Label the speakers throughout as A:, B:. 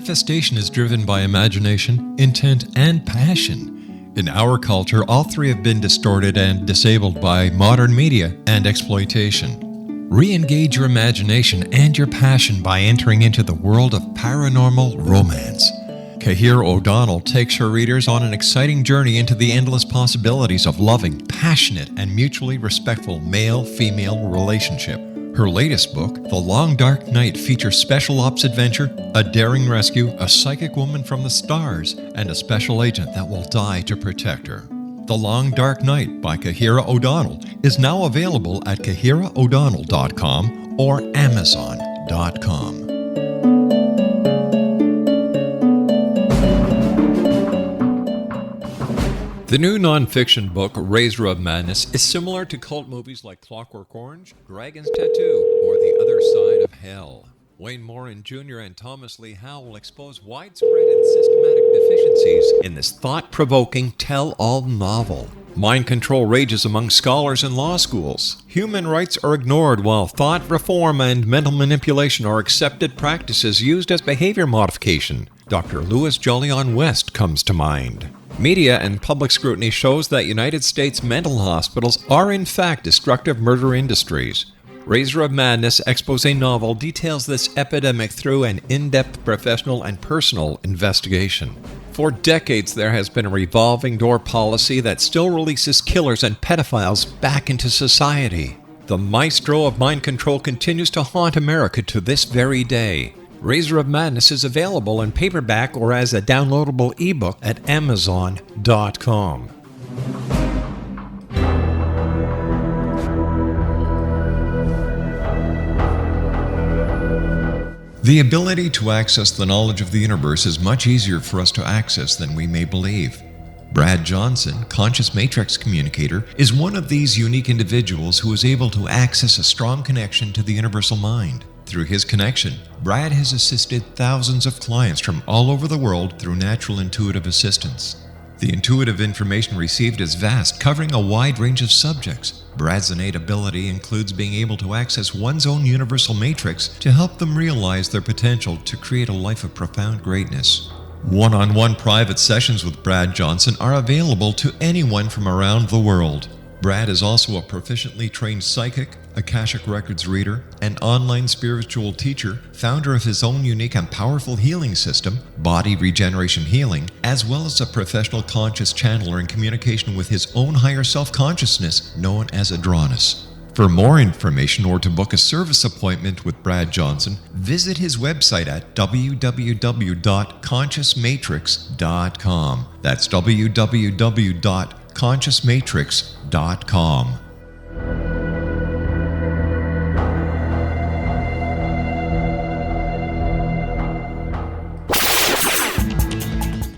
A: Manifestation is driven by imagination, intent, and passion. In our culture, all three have been distorted and disabled by modern media and exploitation. Re-engage your imagination and your passion by entering into the world of paranormal romance. Kahir O'Donnell takes her readers on an exciting journey into the endless possibilities of loving, passionate, and mutually respectful male-female relationship. Her latest book, The Long Dark Night, features special ops adventure, a daring rescue, a psychic woman from the stars, and a special agent that will die to protect her. The Long Dark Night by Kahira O'Donnell is now available at kahiraodonnell.com or amazon.com. The new nonfiction book, Razor of Madness, is similar to cult movies like Clockwork Orange, Dragon's Tattoo, or The Other Side of Hell. Wayne Morin Jr. and Thomas Lee Howe will expose widespread and systematic deficiencies in this thought-provoking tell-all novel. Mind control rages among scholars in law schools. Human rights are ignored while thought reform and mental manipulation are accepted practices used as behavior modification. Dr. Louis Jolyon West comes to mind. Media and public scrutiny shows that United States mental hospitals are in fact destructive murder industries. Razor of Madness expose novel details this epidemic through an in-depth professional and personal investigation. For decades, there has been a revolving door policy that still releases killers and pedophiles back into society. The maestro of mind control continues to haunt America to this very day. Razor of Madness is available in paperback or as a downloadable ebook at amazon.com. The ability to access the knowledge of the universe is much easier for us to access than we may believe. Brad Johnson, conscious matrix communicator, is one of these unique individuals who is able to access a strong connection to the universal mind. Through his connection, Brad has assisted thousands of clients from all over the world through natural intuitive assistance. The intuitive information received is vast, covering a wide range of subjects. Brad's innate ability includes being able to access one's own universal matrix to help them realize their potential to create a life of profound greatness. One-on-one private sessions with Brad Johnson are available to anyone from around the world. Brad is also a proficiently trained psychic, Akashic Records reader, an online spiritual teacher, founder of his own unique and powerful healing system, Body Regeneration Healing, as well as a professional conscious channeler in communication with his own higher self-consciousness known as Adronis. For more information or to book a service appointment with Brad Johnson, visit his website at www.consciousmatrix.com. That's www.consciousmatrix.com.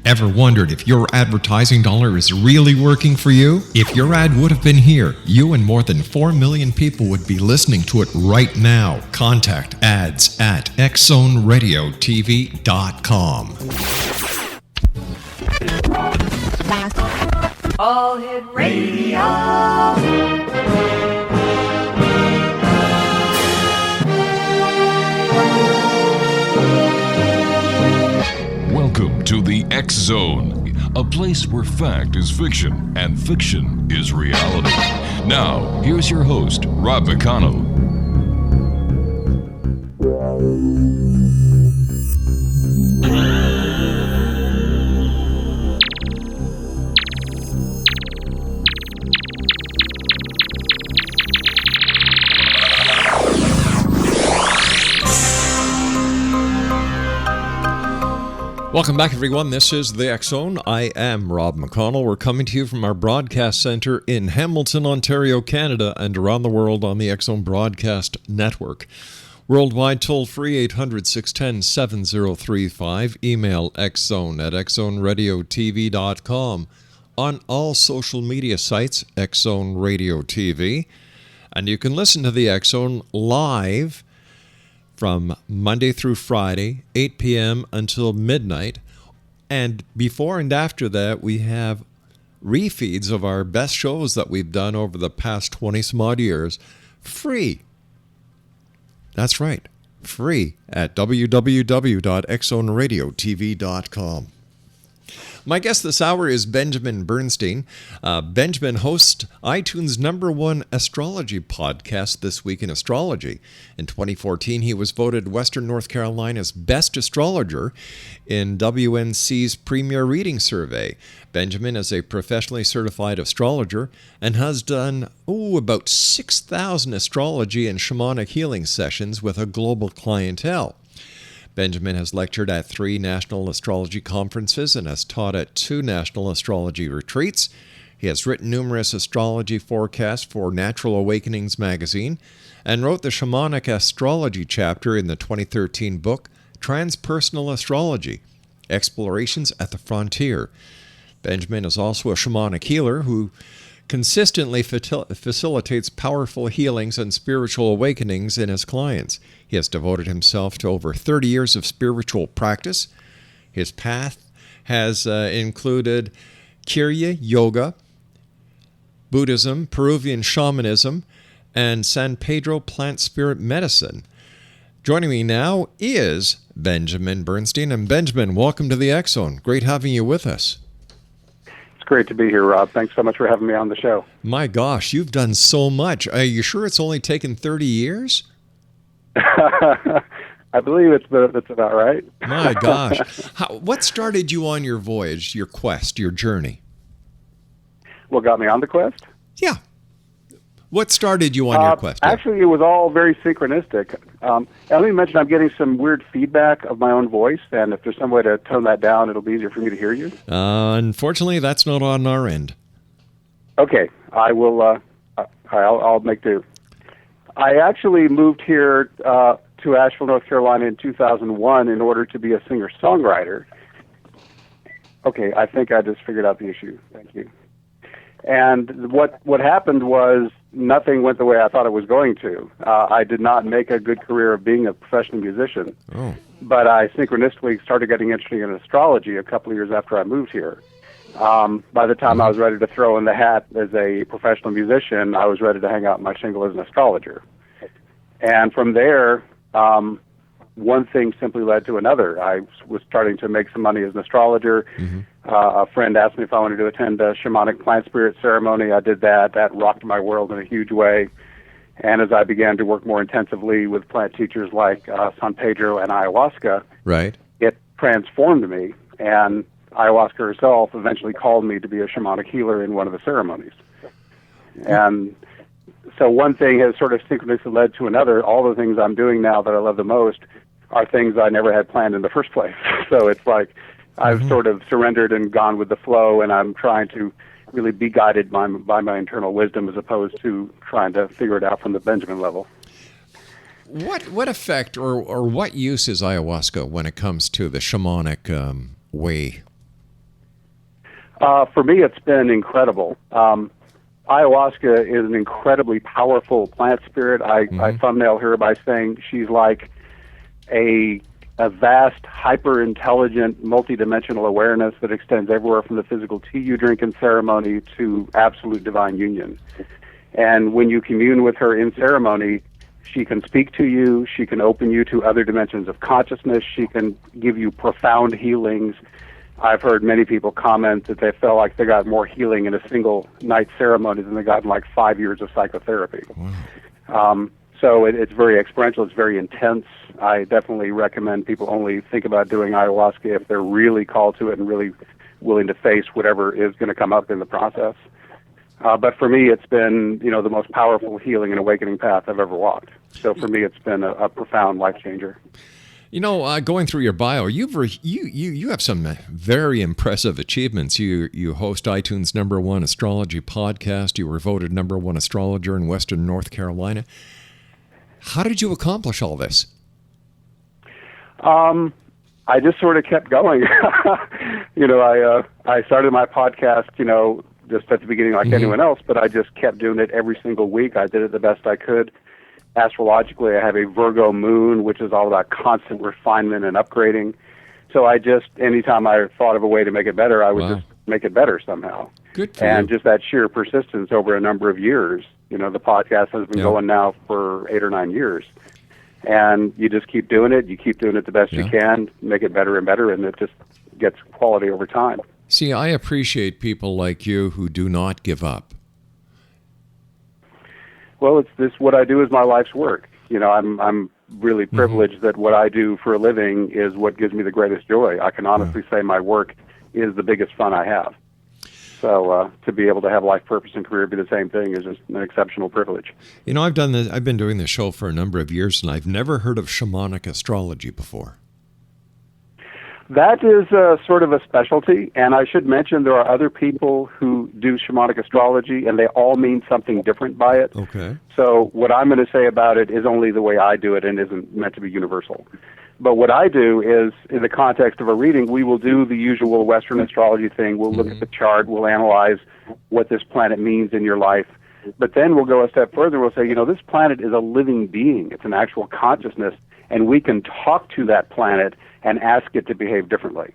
A: Ever wondered if your advertising dollar is really working for you? If your ad would have been here, you and more than 4 million people would be listening to it right now. Contact ads at xzoneradiotv.com.
B: All Hit Radio.
C: Welcome to the X Zone, a place where fact is fiction and fiction is reality. Now, here's your host, Rob McConnell.
A: Welcome back, everyone. This is the X Zone. I am Rob McConnell. We're coming to you from our broadcast center in Hamilton, Ontario, Canada, and around the world on the X Zone Broadcast Network. Worldwide, toll free 800-610-7035. Email xzone@xzoneradiotv.com. On all social media sites, X Zone Radio TV. And you can listen to the X Zone live from Monday through Friday, 8 p.m. until midnight. And before and after that, we have refeeds of our best shows that we've done over the past 20-some odd years, free. That's right, free at www.xzoneradiotv.com. My guest this hour is Benjamin Bernstein. Benjamin hosts iTunes' #1 astrology podcast, This Week in Astrology. In 2014, he was voted Western North Carolina's best astrologer in WNC's Premier Reading Survey. Benjamin is a professionally certified astrologer and has done about 6,000 astrology and shamanic healing sessions with a global clientele. Benjamin has lectured at 3 national astrology conferences and has taught at 2 national astrology retreats. He has written numerous astrology forecasts for Natural Awakenings magazine and wrote the shamanic astrology chapter in the 2013 book Transpersonal Astrology: Explorations at the Frontier. Benjamin is also a shamanic healer who consistently facilitates powerful healings and spiritual awakenings in his clients. He has devoted himself to over 30 years of spiritual practice. His path has included Kriya Yoga, Buddhism, Peruvian shamanism, and San Pedro plant spirit medicine. Joining me now is Benjamin Bernstein. And Benjamin, welcome to the X Zone. Great having you with us.
D: Great to be here, Rob. Thanks so much for having me on the show.
A: My gosh, you've done so much. Are you sure it's only taken 30 years?
D: I believe that's about right.
A: My gosh. What started you on your voyage, your quest, your journey?
D: What got me on the quest?
A: Yeah. What started you on your quest?
D: Actually, it was all very synchronistic. Let me mention I'm getting some weird feedback of my own voice, and if there's some way to tone that down, it'll be easier for me to hear you.
A: Unfortunately, that's not on our end.
D: Okay, I will. I'll make do. I actually moved here to Asheville, North Carolina in 2001 in order to be a singer-songwriter. Okay, I think I just figured out the issue. Thank you. And what happened was nothing went the way I thought it was going to. I did not make a good career of being a professional musician, but I synchronistically started getting interested in astrology a couple of years after I moved here. By the time I was ready to throw in the hat as a professional musician, I was ready to hang out my shingle as an astrologer. And from there, one thing simply led to another. I was starting to make some money as an astrologer. A friend asked me if I wanted to attend a shamanic plant spirit ceremony. I did that. That rocked my world in a huge way. And as I began to work more intensively with plant teachers like San Pedro and ayahuasca, it transformed me. And ayahuasca herself eventually called me to be a shamanic healer in one of the ceremonies. And so one thing has sort of synchronously led to another. All the things I'm doing now that I love the most are things I never had planned in the first place. So it's like I've sort of surrendered and gone with the flow, and I'm trying to really be guided by my internal wisdom as opposed to trying to figure it out from the Benjamin level.
A: What effect or what use is ayahuasca when it comes to the shamanic way?
D: For me, it's been incredible. Ayahuasca is an incredibly powerful plant spirit. I thumbnail her by saying she's like a vast, hyper-intelligent, multidimensional awareness that extends everywhere from the physical tea you drink in ceremony to absolute divine union. And when you commune with her in ceremony, she can speak to you, she can open you to other dimensions of consciousness, she can give you profound healings. I've heard many people comment that they felt like they got more healing in a single night ceremony than they got in like 5 years of psychotherapy. Wow. So it's very experiential, it's very intense. I definitely recommend people only think about doing ayahuasca if they're really called to it and really willing to face whatever is going to come up in the process. But for me, it's been, the most powerful healing and awakening path I've ever walked. So for me, it's been a profound life changer.
A: Going through your bio, you have some very impressive achievements. You host iTunes #1 astrology podcast. You were voted #1 astrologer in Western North Carolina. How did you accomplish all this?
D: I just sort of kept going. I started my podcast, just at the beginning like anyone else, but I just kept doing it every single week. I did it the best I could. Astrologically, I have a Virgo moon, which is all about constant refinement and upgrading. So anytime I thought of a way to make it better, I would just make it better somehow.
A: Good for
D: and
A: you.
D: Just that sheer persistence over a number of years. The podcast has been going now for 8 or 9 years. And you just keep doing it. You keep doing it the best you can, make it better and better, and it just gets quality over time.
A: See, I appreciate people like you who do not give up.
D: Well, what I do is my life's work. I'm really privileged that what I do for a living is what gives me the greatest joy. I can honestly say my work is the biggest fun I have. So to be able to have life purpose and career be the same thing is just an exceptional privilege.
A: I've been doing this show for a number of years, and I've never heard of shamanic astrology before.
D: That is sort of a specialty, and I should mention there are other people who do shamanic astrology, and they all mean something different by it.
A: Okay.
D: So what I'm going to say about it is only the way I do it and isn't meant to be universal. But what I do is, in the context of a reading, we will do the usual Western astrology thing. We'll look at the chart, we'll analyze what this planet means in your life, but then we'll go a step further. We'll say, this planet is a living being. It's an actual consciousness, and we can talk to that planet and ask it to behave differently.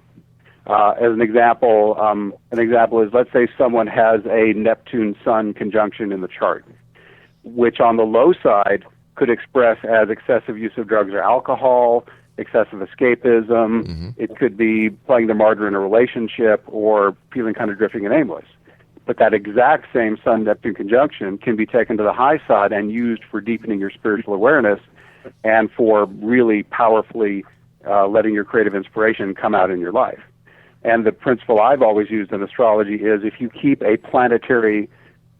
D: As an example is, let's say someone has a Neptune-Sun conjunction in the chart, which on the low side could express as excessive use of drugs or alcohol, excessive escapism. It could be playing the martyr in a relationship or feeling kind of drifting and aimless. But that exact same Sun-Neptune conjunction can be taken to the high side and used for deepening your spiritual awareness and for really powerfully letting your creative inspiration come out in your life. And the principle I've always used in astrology is if you keep a planetary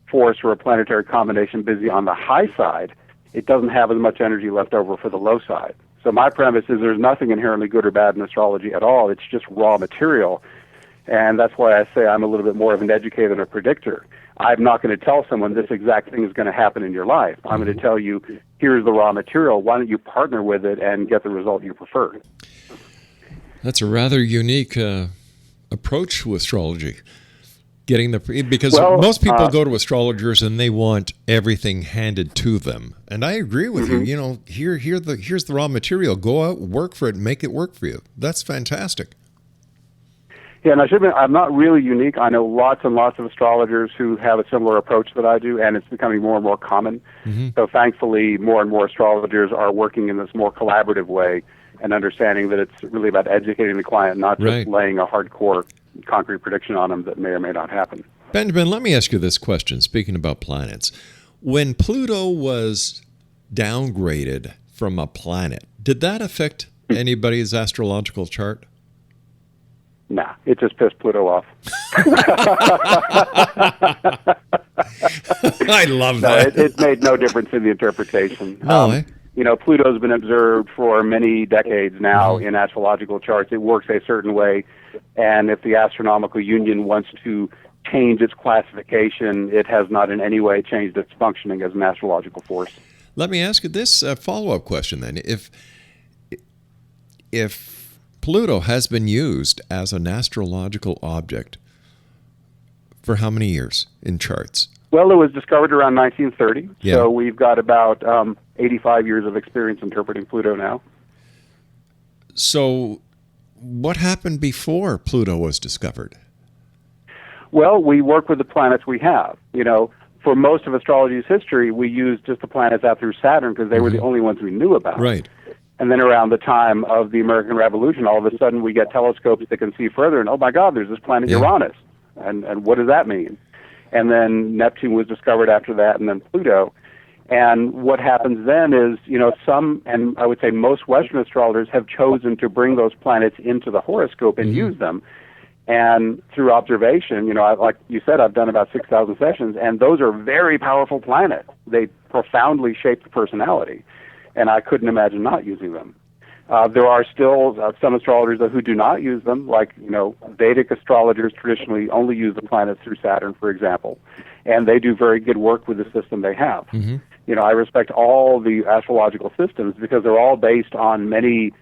D: force or a planetary combination busy on the high side, it doesn't have as much energy left over for the low side. So my premise is there's nothing inherently good or bad in astrology at all. It's just raw material. And that's why I say I'm a little bit more of an educator than a predictor. I'm not going to tell someone this exact thing is going to happen in your life. I'm going to tell you, here's the raw material. Why don't you partner with it and get the result you prefer?
A: That's a rather unique approach to astrology. Because most people go to astrologers and they want everything handed to them. And I agree with you. Here's the raw material. Go out, work for it, and make it work for you. That's fantastic.
D: Yeah, and I'm not really unique. I know lots and lots of astrologers who have a similar approach that I do, and it's becoming more and more common. So thankfully, more and more astrologers are working in this more collaborative way and understanding that it's really about educating the client, not just laying a hardcore concrete prediction on them that may or may not happen.
A: Benjamin, let me ask you this question, speaking about planets. When Pluto was downgraded from a planet, did that affect anybody's astrological chart?
D: Nah, it just pissed Pluto off.
A: I love that.
D: No, it made no difference in the interpretation.
A: No,
D: Pluto's been observed for many decades now in astrological charts. It works a certain way, and if the astronomical union wants to change its classification, it has not in any way changed its functioning as an astrological force.
A: Let me ask you this follow-up question then. If Pluto has been used as an astrological object for how many years in charts?
D: Well, it was discovered around 1930,
A: Yeah.
D: So we've got about 85 years of experience interpreting Pluto now.
A: So what happened before Pluto was discovered?
D: Well, we work with the planets we have. For most of astrology's history, we used just the planets out through Saturn because they were the only ones we knew about.
A: Right.
D: And then around the time of the American Revolution, all of a sudden we get telescopes that can see further, and oh my God, there's this planet Uranus. And what does that mean? And then Neptune was discovered after that, and then Pluto. And what happens then is, some, and I would say most Western astrologers have chosen to bring those planets into the horoscope and use them. And through observation, like you said, I've done about 6,000 sessions, and those are very powerful planets. They profoundly shape the personality, and I couldn't imagine not using them. There are still some astrologers who do not use them, like, Vedic astrologers traditionally only use the planets through Saturn, for example, and they do very good work with the system they have. I respect all the astrological systems because they're all based on many,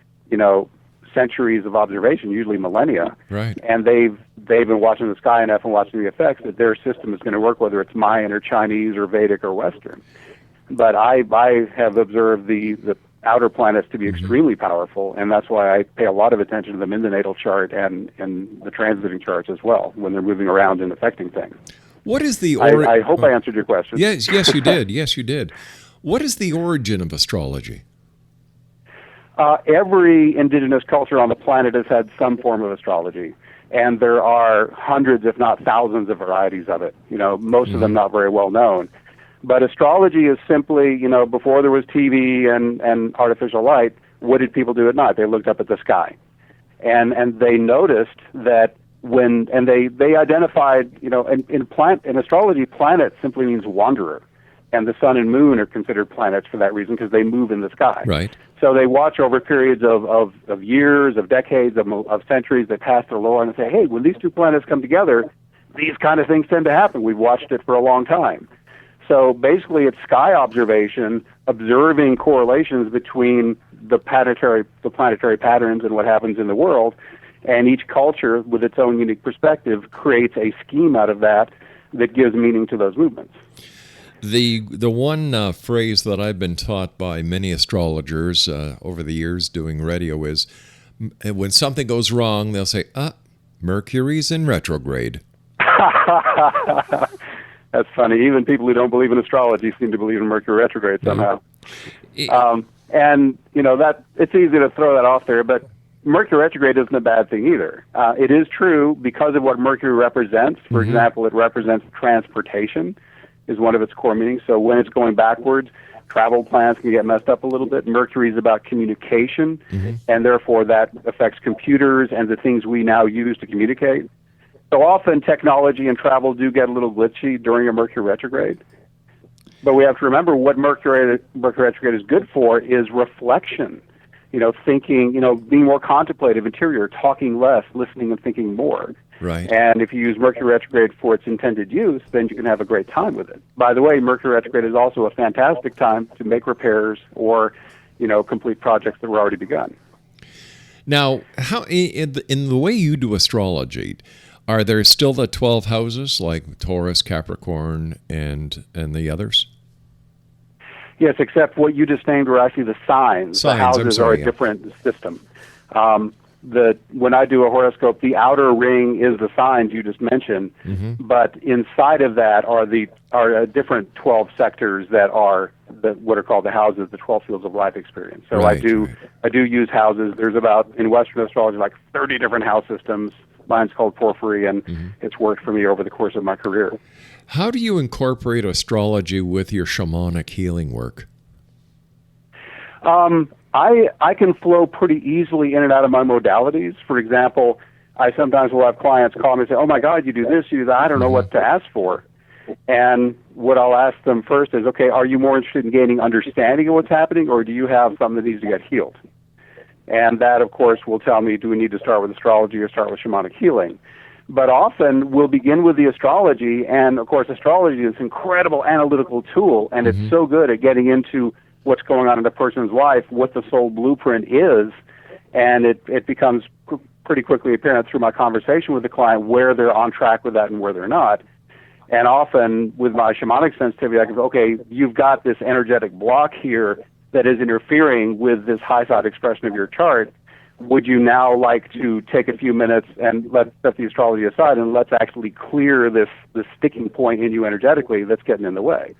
D: centuries of observation, usually millennia.
A: Right.
D: And they've been watching the sky enough and watching the effects that their system is going to work, whether it's Mayan or Chinese or Vedic or Western. But I have observed the outer planets to be extremely powerful, and that's why I pay a lot of attention to them in the natal chart and in the transiting charts as well, when they're moving around and affecting things.
A: What is the
D: I hope I answered your question.
A: Yes, you did. Yes, you did. What is the origin of astrology?
D: Every indigenous culture on the planet has had some form of astrology, and there are hundreds, if not thousands, of varieties of it. Most of them not very well known. But astrology is simply, before there was TV and artificial light, what did people do at night? They looked up at the sky, and they noticed that they identified, in astrology, planet simply means wanderer. And the sun and moon are considered planets for that reason because they move in the sky.
A: Right.
D: So they watch over periods of years, of decades, of centuries. They pass their law and say, hey, when these two planets come together, these kind of things tend to happen. We've watched it for a long time. So basically it's sky observation, observing correlations between the planetary patterns and what happens in the world. And each culture, with its own unique perspective, creates a scheme out of that gives meaning to those movements.
A: The one phrase that I've been taught by many astrologers over the years doing radio is, when something goes wrong, they'll say, Mercury's in retrograde.
D: That's funny. Even people who don't believe in astrology seem to believe in Mercury retrograde somehow. And, that it's easy to throw that off there, but Mercury retrograde isn't a bad thing either. It is true because of what Mercury represents. For example, it represents transportation, is one of its core meanings. So when it's going backwards, travel plans can get messed up a little bit. Mercury is about communication, and therefore that affects computers and the things we now use to communicate. So often technology and travel do get a little glitchy during a Mercury retrograde. But we have to remember what Mercury retrograde is good for is reflection. Thinking, being more contemplative, interior, talking less, listening and thinking more.
A: Right.
D: And if you use Mercury retrograde for its intended use, then you can have a great time with it. By the way, Mercury retrograde is also a fantastic time to make repairs or, complete projects that were already begun.
A: Now, how in the way you do astrology, are there still the 12 houses like Taurus, Capricorn, and the others?
D: Yes, except what you just named were actually the signs. The houses are a different system. When I do a horoscope, the outer ring is the signs you just mentioned, but inside of that are different 12 sectors that are what are called the houses, the 12 fields of life experience. So I do use houses. There's in Western astrology, like 30 different house systems. Mine's called Porphyry, and it's worked for me over the course of my career.
A: How do you incorporate astrology with your shamanic healing work?
D: I can flow pretty easily in and out of my modalities. For example, I sometimes will have clients call me and say, oh my God, you do this, you do that, I don't know what to ask for. And what I'll ask them first is, okay, are you more interested in gaining understanding of what's happening, or do you have something that needs to get healed? And that, of course, will tell me, do we need to start with astrology or start with shamanic healing? But often we'll begin with the astrology, and of course astrology is an incredible analytical tool, and it's so good at getting into what's going on in a person's life, what the soul blueprint is, and it becomes pretty quickly apparent through my conversation with the client where they're on track with that and where they're not. And often with my shamanic sensitivity, I can go, okay, you've got this energetic block here that is interfering with this high side expression of your chart. Would you now like to take a few minutes and let's set the astrology aside and let's actually clear this sticking point in you energetically that's getting in the way?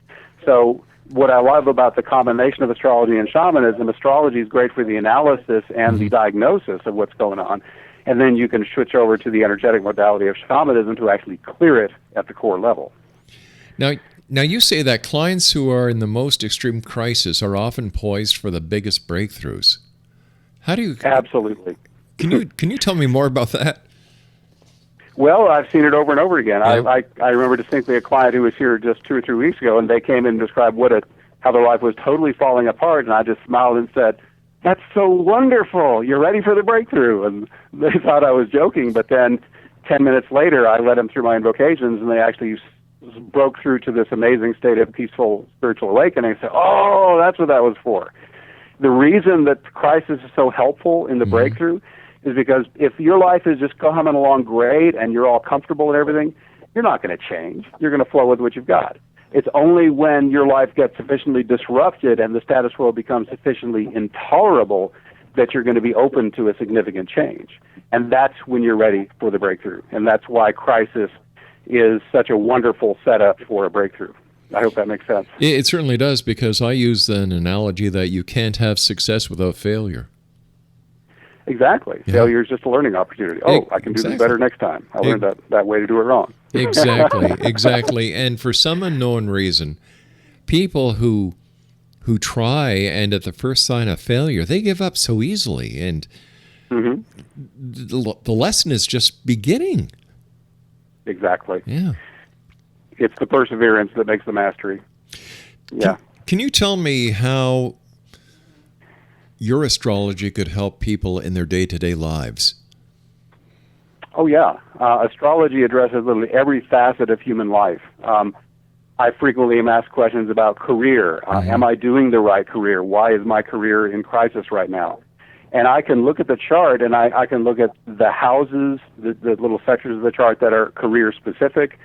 D: So what I love about the combination of astrology and shamanism, astrology is great for the analysis and the diagnosis of what's going on. And then you can switch over to the energetic modality of shamanism to actually clear it at the core level.
A: Now you say that clients who are in the most extreme crisis are often poised for the biggest breakthroughs. How do you...
D: Absolutely.
A: Can you tell me more about that?
D: Well, I've seen it over and over again.
A: Yeah.
D: I remember distinctly a client who was here just 2 or 3 weeks ago, and they came in and described how their life was totally falling apart, and I just smiled and said, that's so wonderful. You're ready for the breakthrough. And they thought I was joking, but then 10 minutes later, I led them through my invocations, and they actually broke through to this amazing state of peaceful spiritual awakening and said, oh, that's what that was for. The reason that crisis is so helpful in the breakthrough is because if your life is just coming along great and you're all comfortable and everything, you're not going to change. You're going to flow with what you've got. It's only when your life gets sufficiently disrupted and the status quo becomes sufficiently intolerable that you're going to be open to a significant change. And that's when you're ready for the breakthrough. And that's why crisis is such a wonderful setup for a breakthrough. I hope that makes sense.
A: It certainly does, because I use an analogy that you can't have success without failure.
D: Exactly.
A: Yeah.
D: Failure is just a learning opportunity. Oh, I can do this better next time. I learned that way to do it wrong.
A: Exactly. And for some unknown reason, people who try and at the first sign of failure, they give up so easily. And the lesson is just beginning.
D: Exactly.
A: Yeah.
D: It's the perseverance that makes the mastery. Yeah.
A: Can you tell me how your astrology could help people in their day-to-day lives?
D: Oh, yeah. Astrology addresses literally every facet of human life. I frequently am asked questions about career. Am I doing the right career? Why is my career in crisis right now? And I can look at the chart, and I can look at the houses, the little sectors of the chart that are career-specific.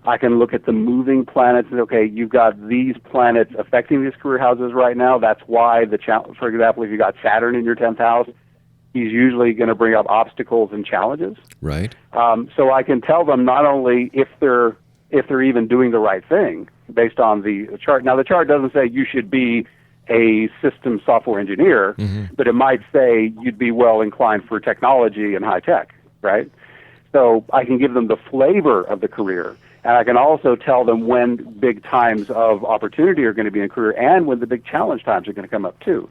D: I can look at the moving planets. Okay, you've got these planets affecting these career houses right now. That's why, for example, if you got Saturn in your 10th house, he's usually going to bring up obstacles and challenges.
A: Right.
D: So I can tell them not only if they're even doing the right thing based on the chart. Now, the chart doesn't say you should be a system software engineer, but it might say you'd be well inclined for technology and high tech, right? So I can give them the flavor of the career, and I can also tell them when big times of opportunity are going to be in career and when the big challenge times are going to come up too.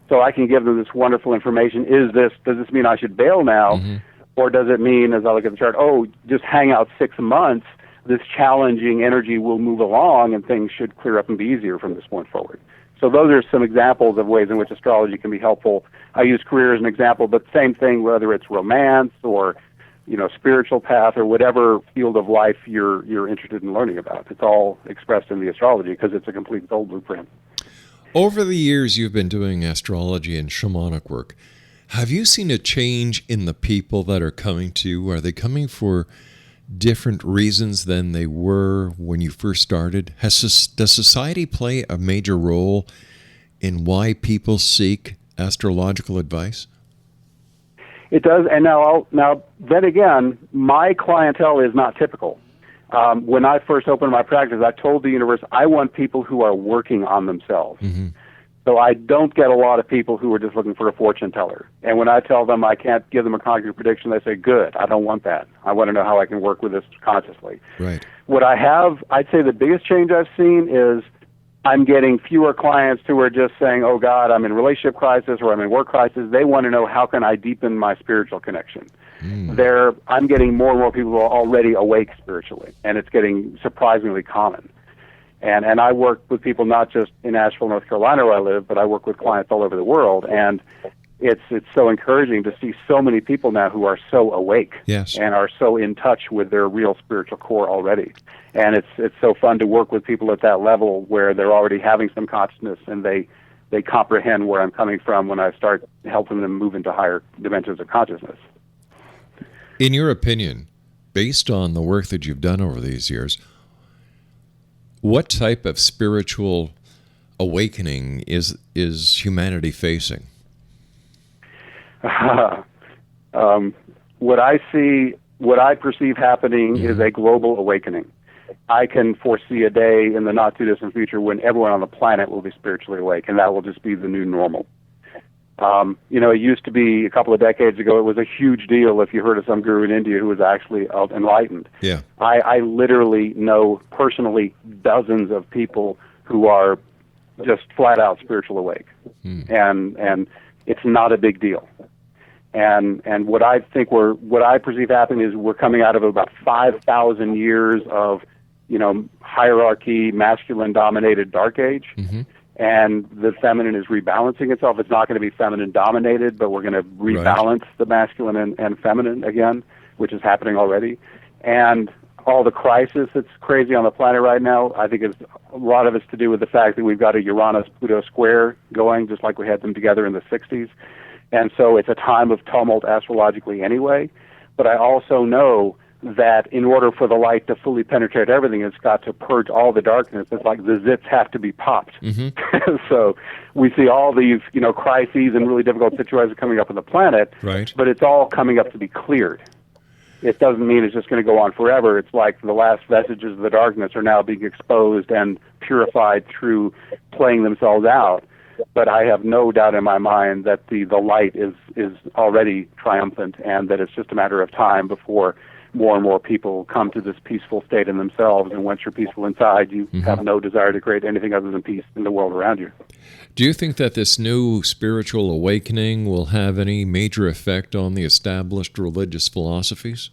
D: So I can give them this wonderful information. Does this mean I should bail now? Or does it mean, as I look at the chart, just hang out 6 months, this challenging energy will move along and things should clear up and be easier from this point forward. So those are some examples of ways in which astrology can be helpful. I use career as an example, but same thing whether it's romance or spiritual path or whatever field of life you're interested in learning about. It's all expressed in the astrology because it's a complete soul blueprint.
A: Over the years you've been doing astrology and shamanic work, have you seen a change in the people that are coming to you? Are they coming for different reasons than they were when you first started? Does society play a major role in why people seek astrological advice?
D: It does, and now then again, my clientele is not typical. When I first opened my practice, I told the universe I want people who are working on themselves. So I don't get a lot of people who are just looking for a fortune teller. And when I tell them I can't give them a concrete prediction, they say, good, I don't want that. I want to know how I can work with this consciously.
A: Right.
D: What I'd say the biggest change I've seen is I'm getting fewer clients who are just saying, oh, God, I'm in relationship crisis or I'm in work crisis. They want to know how can I deepen my spiritual connection. I'm getting more and more people who are already awake spiritually, and it's getting surprisingly common. And I work with people not just in Asheville, North Carolina, where I live, but I work with clients all over the world. And it's so encouraging to see so many people now who are so awake and are so in touch with their real spiritual core already. And it's so fun to work with people at that level where they're already having some consciousness and they comprehend where I'm coming from when I start helping them move into higher dimensions of consciousness.
A: In your opinion, based on the work that you've done over these years, what type of spiritual awakening is humanity facing? What I perceive happening is a global awakening. I can foresee a day in the not too distant future when everyone on the planet will be spiritually awake, and that will just be the new normal. It used to be a couple of decades ago, it was a huge deal if you heard of some guru in India who was actually enlightened. Yeah. I literally know personally dozens of people who are just flat out spiritual awake. And it's not a big deal. And what I perceive happening is we're coming out of about 5,000 years of, hierarchy, masculine dominated dark age. And the feminine is rebalancing itself. It's not going to be feminine dominated, but we're going to rebalance the masculine and feminine again, which is happening already. And all the crisis that's crazy on the planet right now, I think a lot of it's to do with the fact that we've got a Uranus-Pluto square going, just like we had them together in the 60s. And so it's a time of tumult astrologically anyway. But I also know that in order for the light to fully penetrate everything, it's got to purge all the darkness. It's like the zits have to be popped. So we see all these, crises and really difficult situations coming up on the planet, but it's all coming up to be cleared. It doesn't mean it's just going to go on forever. It's like the last vestiges of the darkness are now being exposed and purified through playing themselves out.
D: But I have no doubt in my mind that the light is already triumphant, and that it's just a matter of time before more and more people come to this peaceful state in themselves. And once you're peaceful inside, you have no desire to create anything other than peace in the world around you.
E: Do you think that this new spiritual awakening will have any major effect on the established religious philosophies?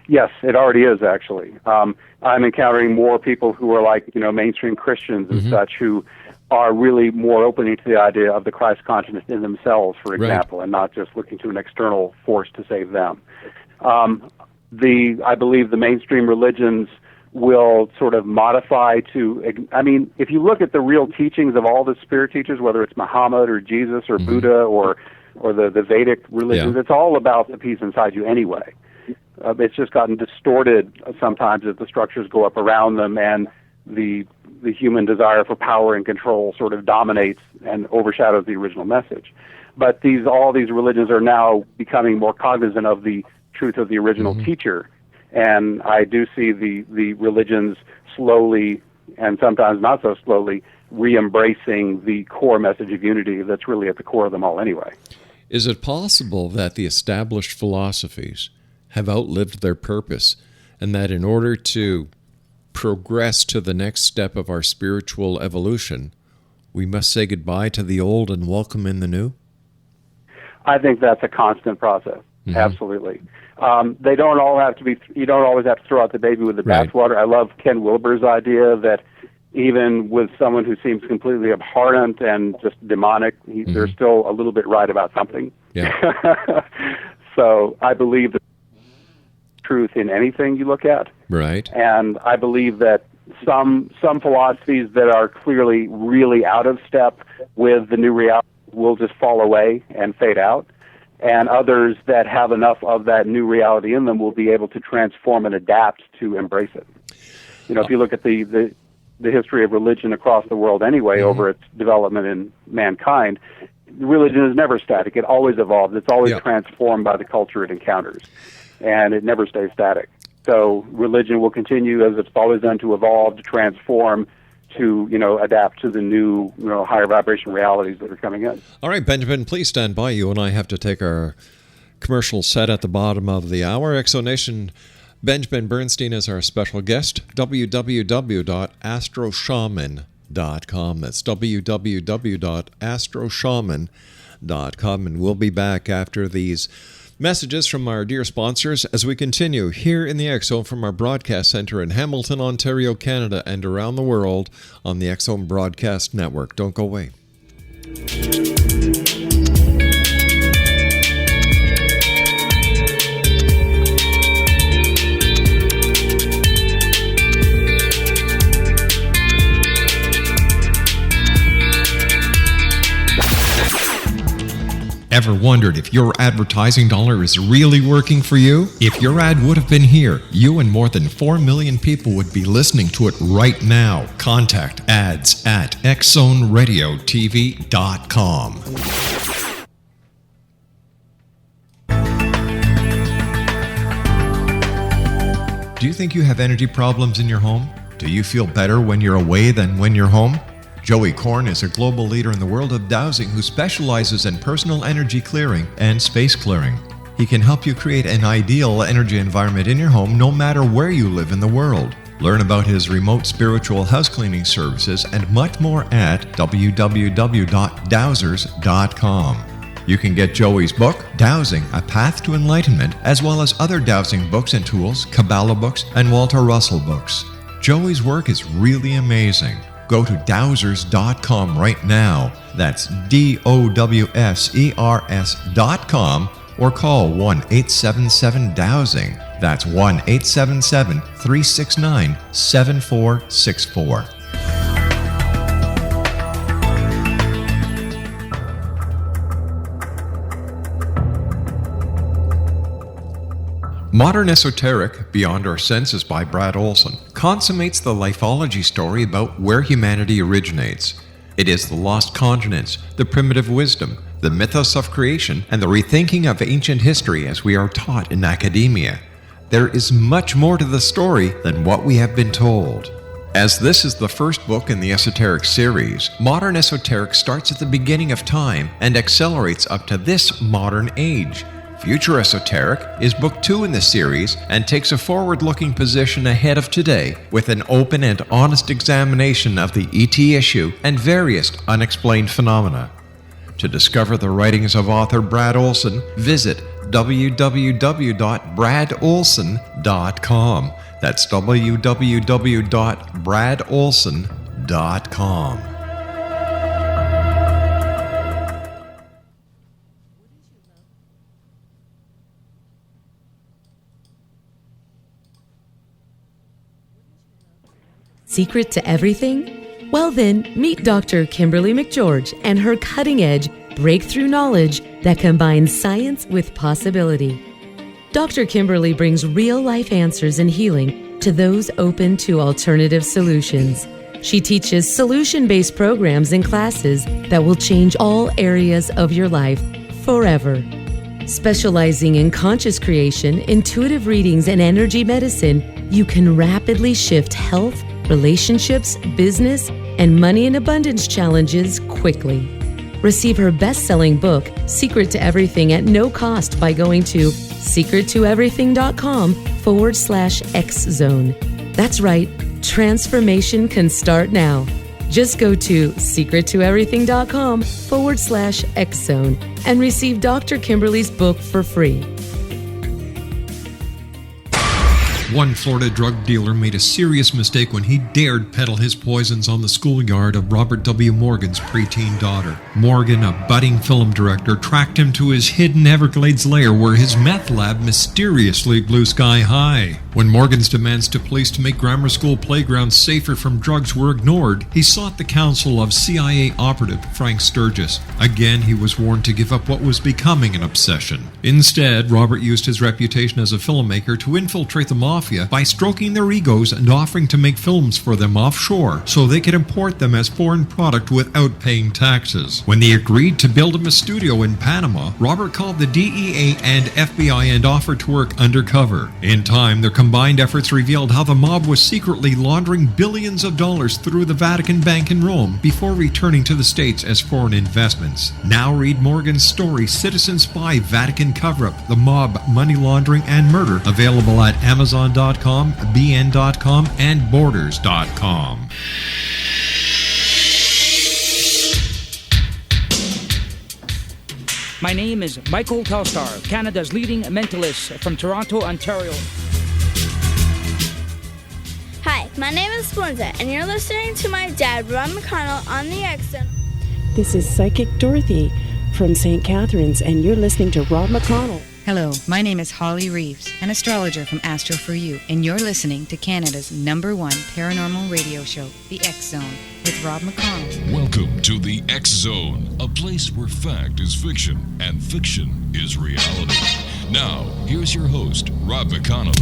D: Yes, it already is, actually. I'm encountering more people who are like, mainstream Christians and such, who are really more open to the idea of the Christ consciousness in themselves, for example, and not just looking to an external force to save them. I believe the mainstream religions will sort of modify if you look at the real teachings of all the spirit teachers, whether it's Muhammad or Jesus or Buddha or the Vedic religions, it's all about the peace inside you anyway. It's just gotten distorted sometimes as the structures go up around them, and the human desire for power and control sort of dominates and overshadows the original message. But all these religions are now becoming more cognizant of the truth of the original teacher, and I do see the religions slowly, and sometimes not so slowly, re-embracing the core message of unity that's really at the core of them all anyway.
E: Is it possible that the established philosophies have outlived their purpose, and that in order to progress to the next step of our spiritual evolution, we must say goodbye to the old and welcome in the new?
D: I think that's a constant process. Absolutely. They don't all have to be. You don't always have to throw out the baby with the bathwater. I love Ken Wilber's idea that even with someone who seems completely abhorrent and just demonic, they're still a little bit right about something. Yeah. So I believe the truth in anything you look at.
E: Right.
D: And I believe that some philosophies that are clearly really out of step with the new reality will just fall away and fade out. And others that have enough of that new reality in them will be able to transform and adapt to embrace it. If you look at the history of religion across the world anyway, over its development in mankind, religion is never static. It always evolves. It's always transformed by the culture it encounters, and it never stays static. So religion will continue, as it's always done, to evolve, to transform, to adapt to the new higher vibration realities that are coming in.
E: All right, Benjamin, please stand by. You and I have to take our commercial set at the bottom of the hour. Exonation Benjamin Bernstein is our special guest. www.astroshaman.com. That's www.astroshaman.com. And we'll be back after these messages from our dear sponsors as we continue here in the X-Zone from our broadcast center in Hamilton, Ontario, Canada, and around the world on the X-Zone Broadcast Network. Don't go away.
A: Ever wondered if your advertising dollar is really working for you? If your ad would have been here, you and more than 4 million people would be listening to it right now. Contact ads at xzoneradiotv.com. Do you think you have energy problems in your home? Do you feel better when you're away than when you're home? Joey Korn is a global leader in the world of dowsing who specializes in personal energy clearing and space clearing. He can help you create an ideal energy environment in your home no matter where you live in the world. Learn about his remote spiritual house cleaning services and much more at www.dowsers.com. You can get Joey's book, Dowsing, A Path to Enlightenment, as well as other dowsing books and tools, Kabbalah books, and Walter Russell books. Joey's work is really amazing. Go to dowsers.com right now. That's DOWSERS.com or call 1-877-DOWSING. That's 1-877-369-7464. Modern Esoteric, Beyond Our Senses by Brad Olson, consummates the lifeology story about where humanity originates. It is the lost continents, the primitive wisdom, the mythos of creation, and the rethinking of ancient history as we are taught in academia. There is much more to the story than what we have been told. As this is the first book in the esoteric series, modern esoteric starts at the beginning of time and accelerates up to this modern age. Future Esoteric is book 2 in the series and takes a forward-looking position ahead of today with an open and honest examination of the ET issue and various unexplained phenomena. To discover the writings of author Brad Olson, visit www.bradolson.com. That's www.bradolson.com.
F: Secret to everything? Well then, meet Dr. Kimberly McGeorge and her cutting-edge breakthrough knowledge that combines science with possibility. Dr. Kimberly brings real-life answers and healing to those open to alternative solutions. She teaches solution-based programs and classes that will change all areas of your life forever. Specializing in conscious creation, intuitive readings, and energy medicine, you can rapidly shift health, relationships, business, and money in abundance challenges quickly. Receive her best-selling book, Secret to Everything, at no cost by going to secrettoeverything.com/X-Zone. That's right, transformation can start now. Just go to secrettoeverything.com/X-Zone and receive Dr. Kimberly's book for free.
A: One Florida drug dealer made a serious mistake when he dared peddle his poisons on the schoolyard of Robert W. Morgan's preteen daughter. Morgan, a budding film director, tracked him to his hidden Everglades lair where his meth lab mysteriously blew sky high. When Morgan's demands to police to make grammar school playgrounds safer from drugs were ignored, he sought the counsel of CIA operative Frank Sturgis. Again, he was warned to give up what was becoming an obsession. Instead, Robert used his reputation as a filmmaker to infiltrate the mafia by stroking their egos and offering to make films for them offshore so they could import them as foreign product without paying taxes. When they agreed to build him a studio in Panama, Robert called the DEA and FBI and offered to work undercover. In time, their combined efforts revealed how the mob was secretly laundering billions of dollars through the Vatican Bank in Rome before returning to the States as foreign investments. Now read Morgan's story, Citizen Spy, Vatican Cover-Up, The Mob, Money Laundering, and Murder, available at Amazon.com, BN.com, and Borders.com.
G: My name is Michael Telstar, Canada's leading mentalist from Toronto, Ontario.
H: Hi, my name is Splenda, and you're listening to my dad, Rob McConnell, on the X-Zone.
I: This is Psychic Dorothy from St. Catharines, and you're listening to Rob McConnell.
J: Hello, my name is Holly Reeves, an astrologer from Astro For You, and you're listening to Canada's #1 paranormal radio show, The X-Zone, with Rob McConnell.
C: Welcome to The X-Zone, a place where fact is fiction and fiction is reality. Now, here's your host, Rob McConnell.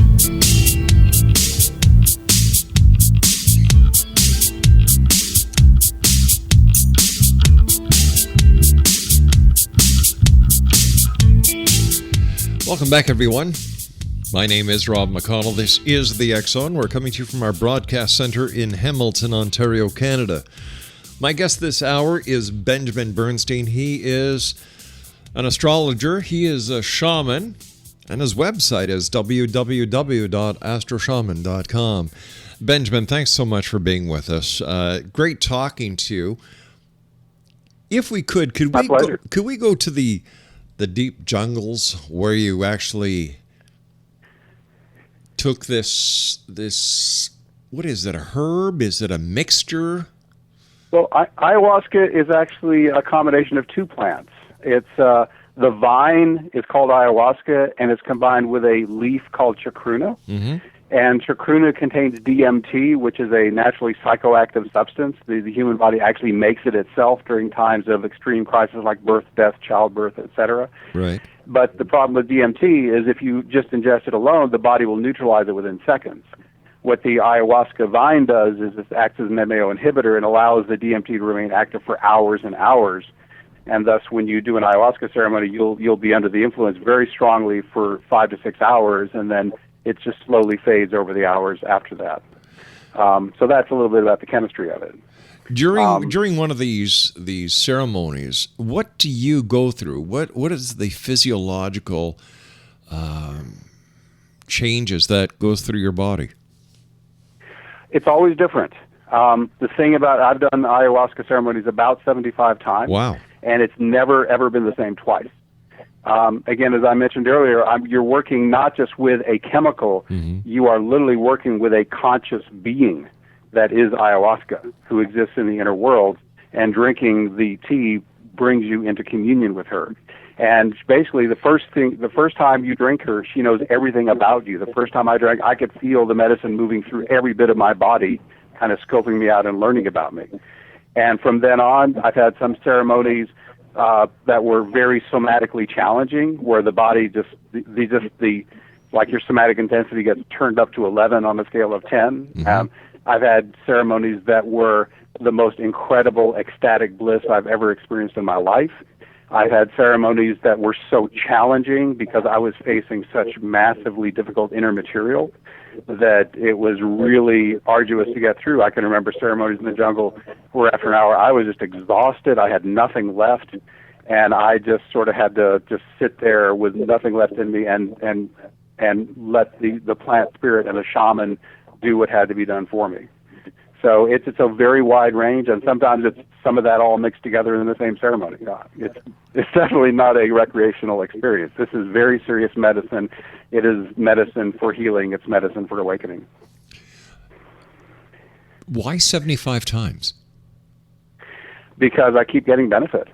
A: Welcome back, everyone. My name is Rob McConnell. This is the X-Zone. We're coming to you from our broadcast center in Hamilton, Ontario, Canada. My guest this hour is Benjamin Bernstein. He is an astrologer. He is a shaman, and his website is www.astroshaman.com. Benjamin, thanks so much for being with us. Great talking to you. If we could we go to the deep jungles where you actually took this what is it, a herb? Is it a mixture?
D: Well, ayahuasca is actually a combination of two plants. It's the vine is called ayahuasca, and it's combined with a leaf called chacruna. Mm-hmm. And chacruna contains DMT, which is a naturally psychoactive substance. The human body actually makes it itself during times of extreme crisis like birth, death, childbirth, etc.
A: Right.
D: But the problem with DMT is if you just ingest it alone, the body will neutralize it within seconds. What the ayahuasca vine does is it acts as an MAO inhibitor and allows the DMT to remain active for hours and hours. And thus, when you do an ayahuasca ceremony, you'll be under the influence very strongly for 5 to 6 hours, and then it just slowly fades over the hours after that. So that's a little bit about the chemistry of it.
E: During one of these ceremonies, what do you go through? What is the physiological changes that goes through your body?
D: It's always different. The thing about, I've done ayahuasca ceremonies about 75 times.
E: Wow.
D: And it's never, ever been the same twice. Again, as I mentioned earlier, you're working not just with a chemical, you are literally working with a conscious being that is ayahuasca, who exists in the inner world, and drinking the tea brings you into communion with her. And basically, the first time you drink her, she knows everything about you. The first time I drank, I could feel the medicine moving through every bit of my body, kind of scoping me out and learning about me. And from then on, I've had some ceremonies that were very somatically challenging, where the body like your somatic intensity gets turned up to 11 on a scale of 10. I've had ceremonies that were the most incredible ecstatic bliss I've ever experienced in my life. I've had ceremonies that were so challenging because I was facing such massively difficult inner material that it was really arduous to get through. I can remember ceremonies in the jungle where after an hour I was just exhausted. I had nothing left, and I just sort of had to just sit there with nothing left in me and let the plant spirit and the shaman do what had to be done for me. So it's a very wide range, and sometimes it's some of that all mixed together in the same ceremony. It's definitely not a recreational experience. This is very serious medicine. It is medicine for healing. It's medicine for awakening.
E: Why 75 times?
D: Because I keep getting benefit.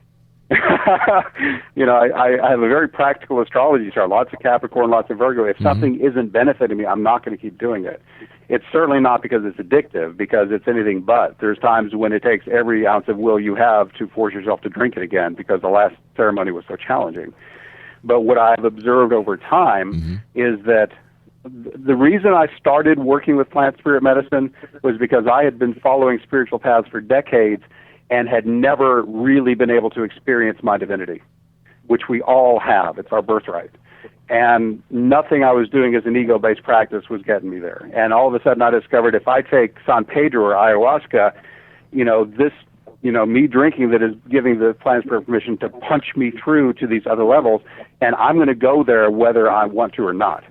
D: I have a very practical astrology chart, lots of Capricorn, lots of Virgo. If something isn't benefiting me, I'm not going to keep doing it. It's certainly not because it's addictive, because it's anything but. There's times when it takes every ounce of will you have to force yourself to drink it again because the last ceremony was so challenging. But what I've observed over time is that the reason I started working with plant spirit medicine was because I had been following spiritual paths for decades and had never really been able to experience my divinity, which we all have. It's our birthright. And nothing I was doing as an ego-based practice was getting me there. And all of a sudden I discovered if I take San Pedro or ayahuasca, me drinking that is giving the plant spirit permission to punch me through to these other levels, and I'm going to go there whether I want to or not.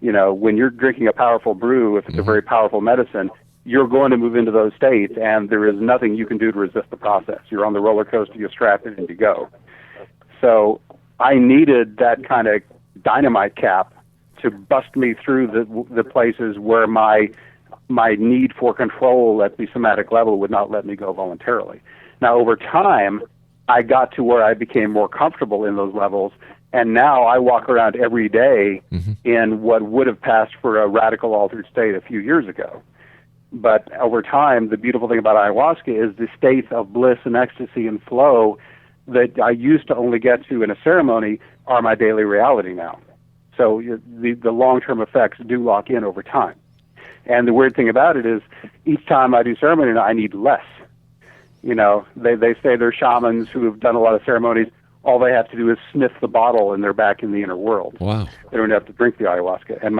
D: When you're drinking a powerful brew, if it's a very powerful medicine, you're going to move into those states, and there is nothing you can do to resist the process. You're on the roller coaster, you strap it, and you go. So I needed that kind of dynamite cap to bust me through the places where my need for control at the somatic level would not let me go voluntarily. Now, over time, I got to where I became more comfortable in those levels, and now I walk around every day in what would have passed for a radical altered state a few years ago. But over time, the beautiful thing about ayahuasca is the states of bliss and ecstasy and flow that I used to only get to in a ceremony are my daily reality now. So the long-term effects do lock in over time. And the weird thing about it is each time I do ceremony, I need less. They say they're shamans who have done a lot of ceremonies. All they have to do is sniff the bottle and they're back in the inner world.
E: Wow.
D: They don't have to drink the ayahuasca. And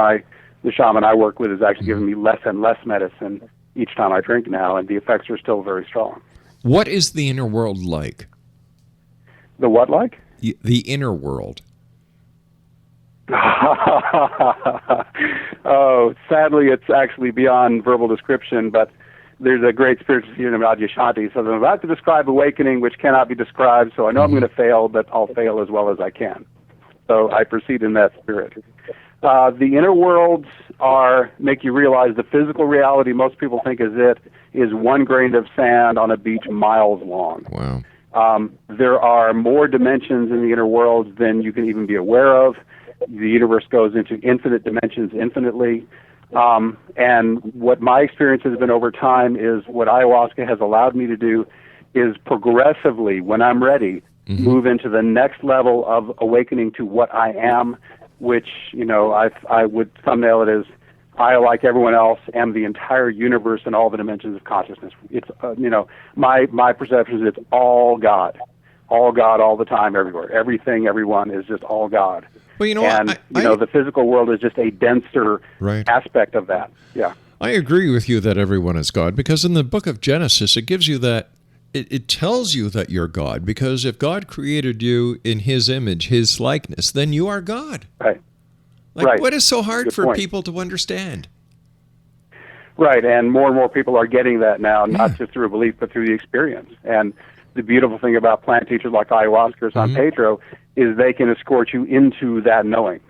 D: the shaman I work with is actually giving me less and less medicine each time I drink now, and the effects are still very strong.
E: What is the inner world like?
D: The what like?
E: The inner world.
D: Oh, sadly, it's actually beyond verbal description, but there's a great spiritual teacher named Adyashanti. So I'm about to describe awakening, which cannot be described, so I know I'm going to fail, but I'll fail as well as I can. So I proceed in that spirit. The inner worlds make you realize the physical reality most people think is one grain of sand on a beach miles long.
E: Wow.
D: There are more dimensions in the inner worlds than you can even be aware of. The universe goes into infinite dimensions infinitely. And what my experience has been over time is what ayahuasca has allowed me to do is progressively, when I'm ready, move into the next level of awakening to what I am, which, I would thumbnail it as I, like everyone else, am the entire universe and all the dimensions of consciousness. It's, my perception is it's all God, all the time, everywhere. Everything, everyone is just all God.
E: Well,
D: the physical world is just a denser aspect of that. Yeah.
E: I agree with you that everyone is God, because in the book of Genesis, it gives you that, it tells you that you're God, because if God created you in his image, his likeness, then you are God.
D: Right.
E: Like, what is so hard for people to understand?
D: Right, and more people are getting that now, not just through belief, but through the experience. And the beautiful thing about plant teachers like ayahuasca or San Pedro is they can escort you into that knowing.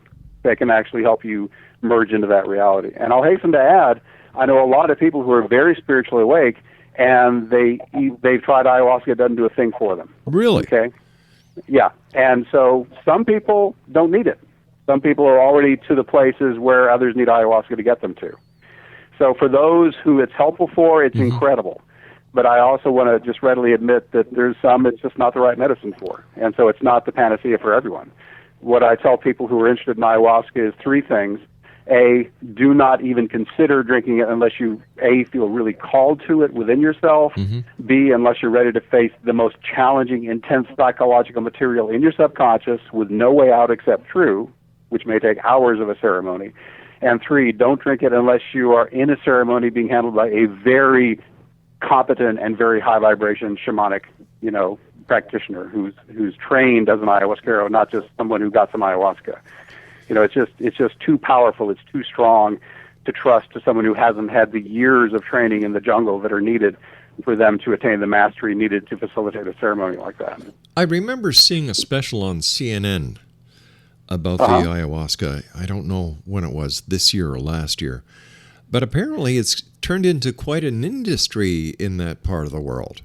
D: They can actually help you merge into that reality. And I'll hasten to add, I know a lot of people who are very spiritually awake, and they've tried ayahuasca, it doesn't do a thing for them.
E: Really?
D: Okay. Yeah, and so some people don't need it. Some people are already to the places where others need ayahuasca to get them to. So for those who it's helpful for, it's incredible. But I also want to just readily admit that there's some it's just not the right medicine for. And so it's not the panacea for everyone. What I tell people who are interested in ayahuasca is 3 things. A, do not even consider drinking it unless you, A, feel really called to it within yourself. B, unless you're ready to face the most challenging, intense psychological material in your subconscious with no way out except through, which may take hours of a ceremony. And 3, don't drink it unless you are in a ceremony being handled by a very competent and very high vibration shamanic, practitioner who's trained as an ayahuasquero, not just someone who got some ayahuasca. It's just too powerful. It's too strong to trust to someone who hasn't had the years of training in the jungle that are needed for them to attain the mastery needed to facilitate a ceremony like that.
E: I remember seeing a special on CNN about the ayahuasca. I don't know when it was, this year or last year. But apparently it's turned into quite an industry in that part of the world.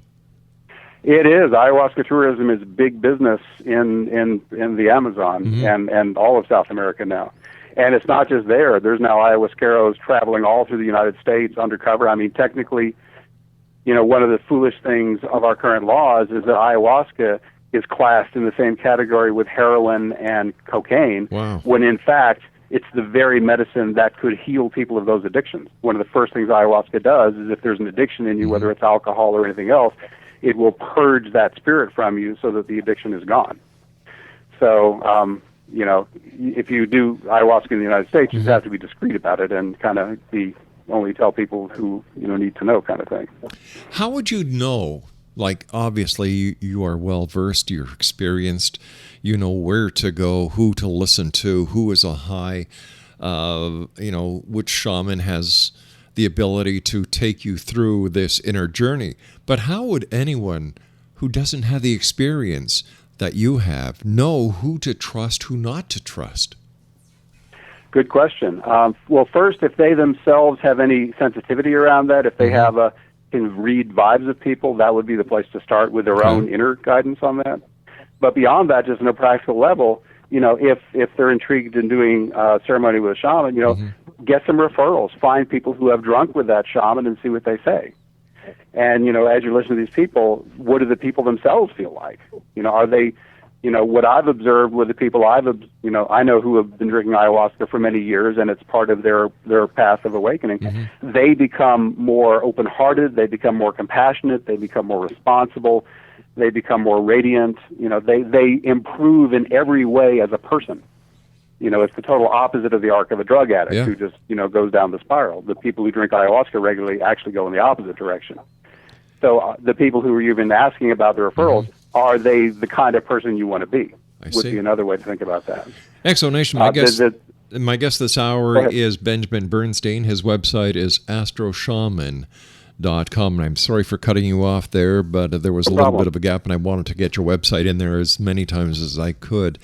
D: It is. Ayahuasca tourism is big business in the Amazon and all of South America now. And it's not just there. There's now ayahuasqueros traveling all through the United States undercover. I mean, technically, one of the foolish things of our current laws is that ayahuasca is classed in the same category with heroin and cocaine, when in fact, it's the very medicine that could heal people of those addictions. One of the first things ayahuasca does is if there's an addiction in you, whether it's alcohol or anything else, it will purge that spirit from you so that the addiction is gone. So, if you do ayahuasca in the United States, you just have to be discreet about it and kind of only tell people who, need to know kind of thing.
E: How would you know? Like, obviously, you are well-versed, you're experienced, you know where to go, who to listen to, who is a high, which shaman has the ability to take you through this inner journey. But how would anyone who doesn't have the experience that you have know who to trust, who not to trust?
D: Good question. Well, first, if they themselves have any sensitivity around that, if they can read vibes of people, that would be the place to start with their own inner guidance on that. But beyond that, just on a practical level, if they're intrigued in doing ceremony with a shaman, get some referrals. Find people who have drunk with that shaman and see what they say. And, as you listen to these people, what do the people themselves feel like? Are they, what I've observed with the people I know who have been drinking ayahuasca for many years, and it's part of their path of awakening. They become more open-hearted, they become more compassionate, they become more responsible, they become more radiant. They improve in every way as a person. It's the total opposite of the arc of a drug addict who just, goes down the spiral. The people who drink ayahuasca regularly actually go in the opposite direction. So the people who you've been asking about the referrals, are they the kind of person you want to be? Would be another way to think about that.
E: Exonation, my guest this hour is Benjamin Bernstein. His website is AstroShaman.com. And I'm sorry for cutting you off there, but there was a little bit of a gap, and I wanted to get your website in there as many times as I could.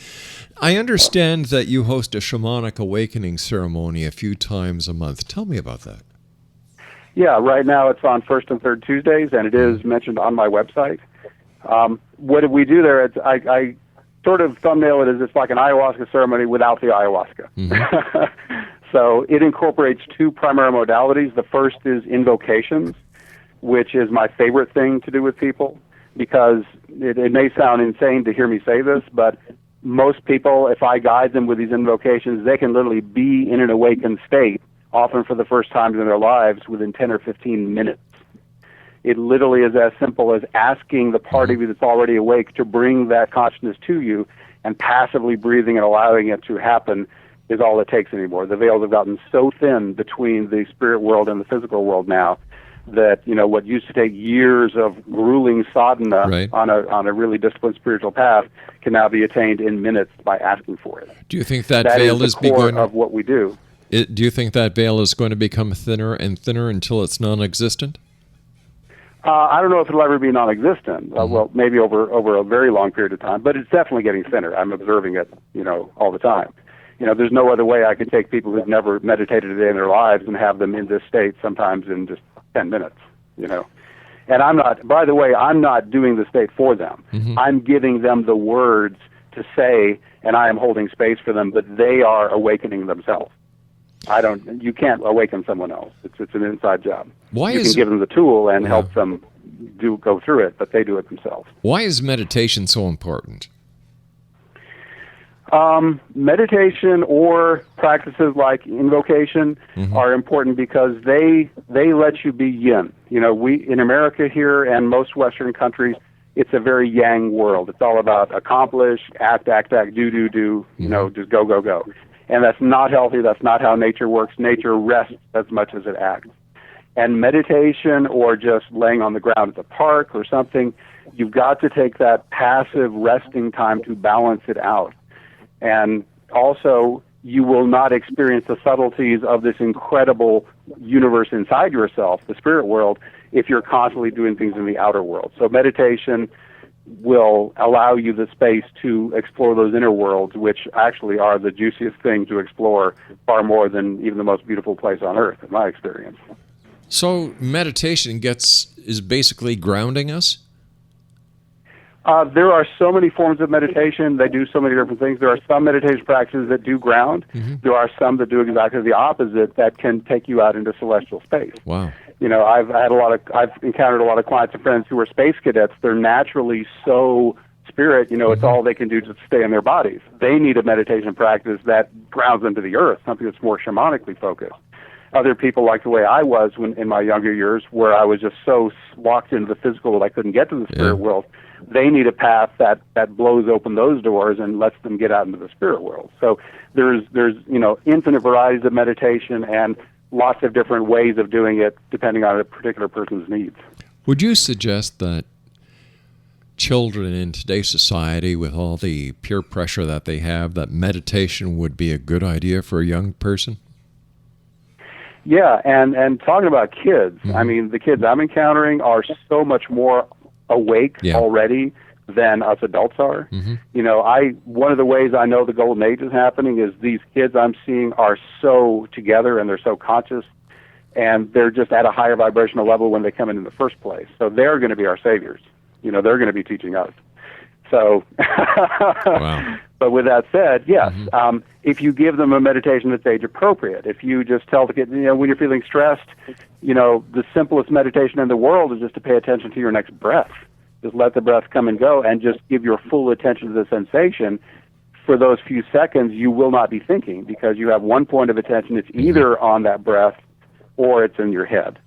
E: I understand that you host a shamanic awakening ceremony a few times a month. Tell me about that.
D: Yeah, right now it's on first and third Tuesdays, and it is mentioned on my website. What we do there, I sort of thumbnail it as it's like an ayahuasca ceremony without the ayahuasca. So it incorporates 2 primary modalities. The first is invocations, which is my favorite thing to do with people, because it may sound insane to hear me say this, but most people, if I guide them with these invocations, they can literally be in an awakened state, often for the first time in their lives, within 10 or 15 minutes. It literally is as simple as asking the part of you that's already awake to bring that consciousness to you, and passively breathing and allowing it to happen is all it takes anymore. The veils have gotten so thin between the spirit world and the physical world now that, what used to take years of grueling sadhana on a really disciplined spiritual path can now be attained in minutes by asking for it.
E: Do you think that veil
D: is the core of what we do?
E: Do you think that veil is going to become thinner and thinner until it's non-existent?
D: I don't know if it'll ever be non-existent. Well, maybe over a very long period of time, but it's definitely getting thinner. I'm observing it, all the time. There's no other way I could take people who've never meditated a day in their lives and have them in this state sometimes in just 10 minutes, And I'm not doing the state for them. I'm giving them the words to say, and I am holding space for them, but they are awakening themselves. You can't awaken someone else. It's an inside job. You can give them the tool and help them go through it, but they do it themselves.
E: Why is meditation so important?
D: Meditation or practices like invocation are important because they let you be yin. We in America here and most Western countries, it's a very yang world. It's all about accomplish, act, do, just go. And that's not healthy. That's not how nature works. Nature rests as much as it acts. And meditation or just laying on the ground at the park or something, you've got to take that passive resting time to balance it out. And also, you will not experience the subtleties of this incredible universe inside yourself, the spirit world, if you're constantly doing things in the outer world. So meditation will allow you the space to explore those inner worlds, which actually are the juiciest thing to explore, far more than even the most beautiful place on earth, in my experience.
E: So meditation is basically grounding us?
D: There are so many forms of meditation. They do so many different things. There are some meditation practices that do ground. There are some that do exactly the opposite, that can take you out into celestial space.
E: Wow.
D: I've encountered a lot of clients and friends who are space cadets. They're naturally so spirit, it's all they can do to stay in their bodies. They need a meditation practice that grounds them to the earth, something that's more shamanically focused. Other people, like the way I was in my younger years, where I was just so locked into the physical that I couldn't get to the spirit world, they need a path that blows open those doors and lets them get out into the spirit world. So there's infinite varieties of meditation and lots of different ways of doing it depending on a particular person's needs.
E: Would you suggest that children in today's society, with all the peer pressure that they have, that meditation would be a good idea for a young person?
D: Yeah, and talking about kids, I mean, the kids I'm encountering are so much more awake already than us adults are. One of the ways I know the golden age is happening is these kids I'm seeing are so together and they're so conscious, and they're just at a higher vibrational level when they come in the first place. So they're going to be our saviors. They're going to be teaching us. So,
E: wow.
D: But with that said, yes, if you give them a meditation that's age appropriate, if you just tell the kid, when you're feeling stressed, the simplest meditation in the world is just to pay attention to your next breath. Just let the breath come and go and just give your full attention to the sensation. For those few seconds, you will not be thinking because you have one point of attention. It's either on that breath or it's in your head.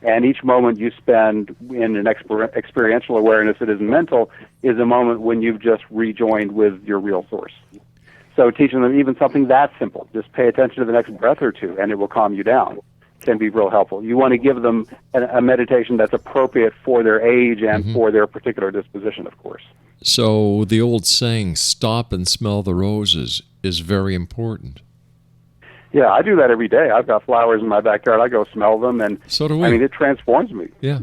D: And each moment you spend in an experiential awareness that isn't mental is a moment when you've just rejoined with your real source. So teaching them even something that simple, just pay attention to the next breath or two, and it will calm you down, can be real helpful. You want to give them a meditation that's appropriate for their age and for their particular disposition, of course.
E: So the old saying, stop and smell the roses, is very important.
D: Yeah, I do that every day. I've got flowers in my backyard. I go smell them, and
E: so do we.
D: I mean, it transforms me.
E: Yeah,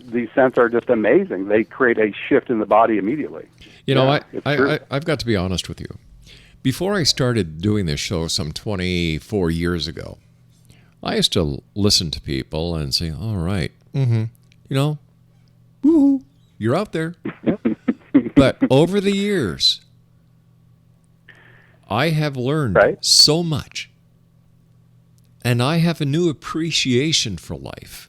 D: these scents are just amazing. They create a shift in the body immediately.
E: I've got to be honest with you. Before I started doing this show some 24 years ago, I used to listen to people and say, "All right, woo-hoo, you're out there." But over the years, I have learned so much, and I have a new appreciation for life.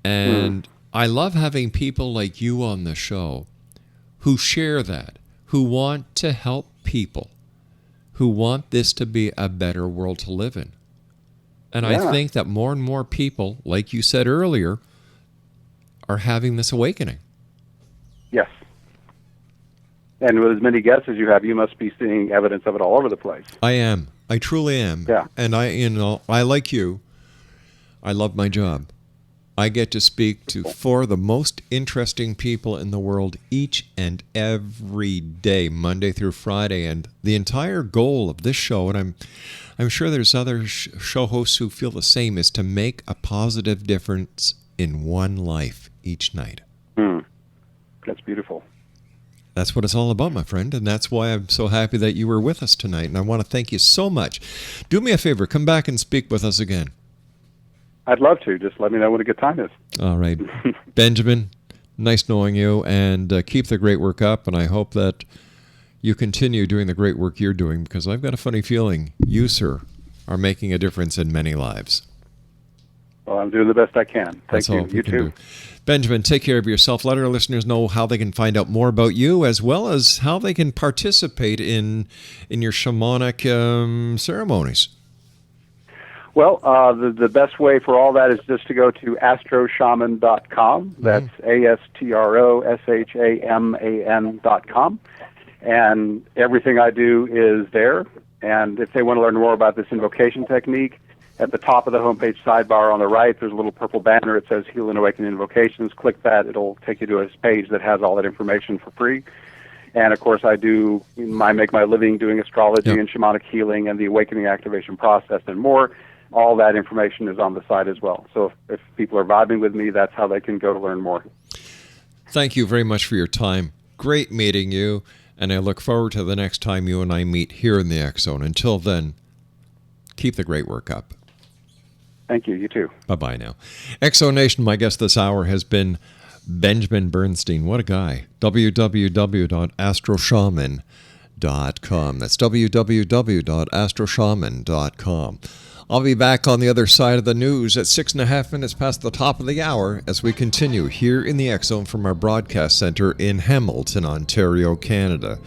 E: And I love having people like you on the show who share that, who want to help people, who want this to be a better world to live in. And I think that more and more people, like you said earlier, are having this awakening.
D: Yes. And with as many guests as you have, you must be seeing evidence of it all over the place.
E: I am. I truly am.
D: Yeah.
E: And I like you. I love my job. I get to speak to 4 of the most interesting people in the world each and every day, Monday through Friday. And the entire goal of this show, and I'm sure there's other show hosts who feel the same, is to make a positive difference in one life each night.
D: That's beautiful.
E: That's what it's all about, my friend, and that's why I'm so happy that you were with us tonight, and I want to thank you so much. Do me a favor, come back and speak with us again.
D: I'd love to. Just let me know when a good time is.
E: All right. Benjamin, nice knowing you, and keep the great work up, and I hope that you continue doing the great work you're doing, because I've got a funny feeling you, sir, are making a difference in many lives.
D: Well, I'm doing the best I can. Thank
E: That's
D: you.
E: all
D: You
E: can
D: too.
E: do. Benjamin, take care of yourself. Let our listeners know how they can find out more about you, as well as how they can participate in your shamanic ceremonies.
D: Well, the best way for all that is just to go to astroshaman.com. That's AstroShaman.com. And everything I do is there. And if they want to learn more about this invocation technique, at the top of the homepage sidebar on the right, there's a little purple banner. It says Heal and Awaken Invocations. Click that. It'll take you to a page that has all that information for free. And, of course, I make my living doing astrology and shamanic healing and the awakening activation process and more. All that information is on the site as well. So if people are vibing with me, that's how they can go to learn more.
E: Thank you very much for your time. Great meeting you, and I look forward to the next time you and I meet here in the X Zone. Until then, keep the great work up.
D: Thank you. You too.
E: Bye-bye now. X Zone Nation, my guest this hour has been Benjamin Bernstein. What a guy. www.astroshaman.com. That's www.astroshaman.com. I'll be back on the other side of the news at 6.5 minutes past the top of the hour as we continue here in the X Zone from our broadcast center in Hamilton, Ontario, Canada.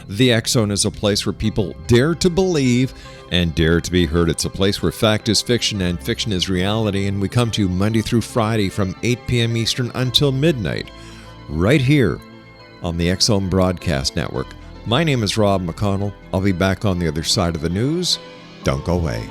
E: The X Zone is a place where people dare to believe and dare to be heard. It's a place where fact is fiction and fiction is reality, and we come to you Monday through Friday from 8 p.m. Eastern until midnight, right here on the X Zone Broadcast Network. My name is Rob McConnell. I'll be back on the other side of the news. Don't go away.